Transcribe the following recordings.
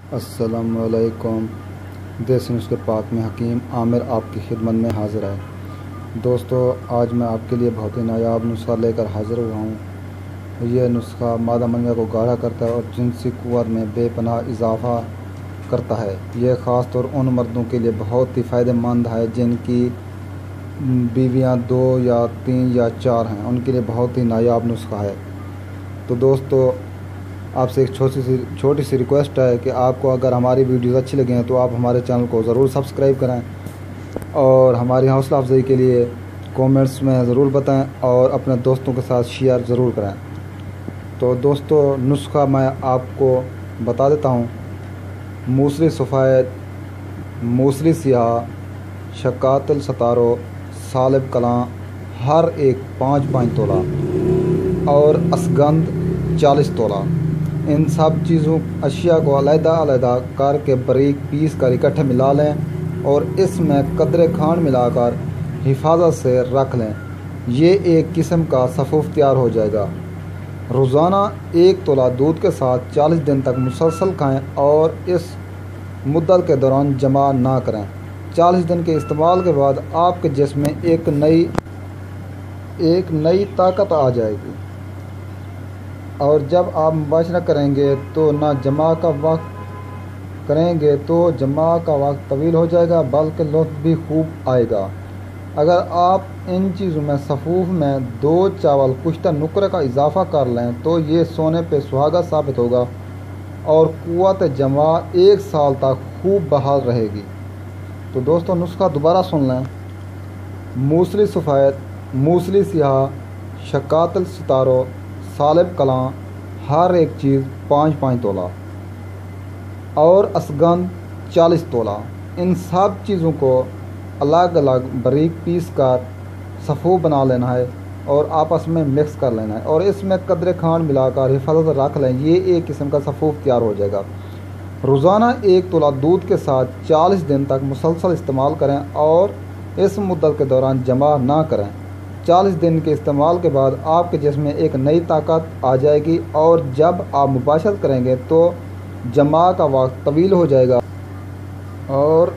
अस्सलामुअलैकुम। देसी नुस्खे पाक में हकीम आमिर आपकी खिदमत में हाज़िर है। दोस्तों, आज मैं आपके लिए बहुत ही नायाब नुस्खा लेकर हाज़िर हुआ हूँ। यह नुस्खा मादा मंजा को गाढ़ा करता है और जिनसी क़ुव्वत में बेपनाह इजाफ़ा करता है। यह ख़ास तौर उन मर्दों के लिए बहुत ही फ़ायदेमंद है जिनकी बीवियाँ 2 या 3 या 4 हैं, उनके लिए बहुत ही नायाब नुस्खा है। तो दोस्तों, आपसे एक छोटी सी रिक्वेस्ट है कि आपको अगर हमारी वीडियोस अच्छी लगी हैं तो आप हमारे चैनल को ज़रूर सब्सक्राइब करें और हमारी हौसला अफजाई के लिए कमेंट्स में ज़रूर बताएं और अपने दोस्तों के साथ शेयर ज़रूर करें। तो दोस्तों, नुस्खा मैं आपको बता देता हूँ। मूसली सफ़ेद, मूसली सियाह, शक्कातल सतारो, सालिब कलां हर एक 5-5 तोला और असगंध 40 तोला। इन सब चीज़ों अशिया को अलग-अलग करके बारीक पीस कर इकट्ठे मिला लें और इसमें कदरे खांड मिलाकर हिफाजत से रख लें। ये एक किस्म का सफ़ूफ तैयार हो जाएगा। रोज़ाना 1 तोला दूध के साथ 40 दिन तक मुसलसल खाएं और इस मुद्दत के दौरान जमा ना करें। 40 दिन के इस्तेमाल के बाद आपके जिस्म में एक नई ताकत आ जाएगी और जब आप मुबाशरा करेंगे तो जमा का वक्त तवील हो जाएगा, बल्कि लुत्फ़ भी खूब आएगा। अगर आप इन चीज़ों में सफ़ूफ में 2 चावल कुश्ता नुकरे का इजाफ़ा कर लें तो ये सोने पे सुहागा साबित होगा और क़ुव्वत जमा 1 साल तक खूब बहाल रहेगी। तो दोस्तों, नुस्खा दोबारा सुन लें। मूसली सफ़ेद, मूसली सियाह, शक्कातल सतारो, सालिब कलां हर एक चीज़ 5-5 तोला और असगंध 40 तोला। इन सब चीज़ों को अलग अलग बारीक पीस कर सफ़ूफ बना लेना है और आपस में मिक्स कर लेना है और इसमें कदरे खांड मिलाकर हिफाजत रख लें। ये एक किस्म का सफ़ूफ तैयार हो जाएगा। रोज़ाना 1 तोला दूध के साथ 40 दिन तक मुसलसल इस्तेमाल करें और इस मुद्दत के दौरान जमा ना करें। 40 दिन के इस्तेमाल के बाद आपके जिस्म में एक नई ताकत आ जाएगी और जब आप मुबाशरत करेंगे तो जमा का वक्त तवील हो जाएगा और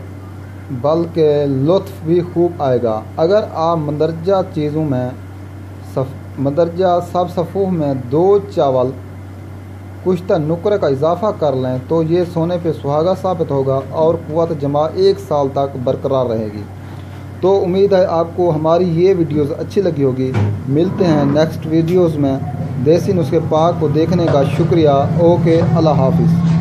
बल्कि लुत्फ़ भी खूब आएगा। अगर आप मंदरजा चीज़ों में मंदरजा सब सफ़ूफ में 2 चावल कुश्ता नुकरे का इजाफ़ा कर लें तो ये सोने पे सुहागा साबित होगा और क़ुव्वत जमा 1 साल तक बरकरार रहेगी। तो उम्मीद है आपको हमारी ये वीडियोस अच्छी लगी होगी। मिलते हैं नेक्स्ट वीडियोस में। देसी नुस्खे पाक को देखने का शुक्रिया। ओके, अल्लाह हाफ़िज़।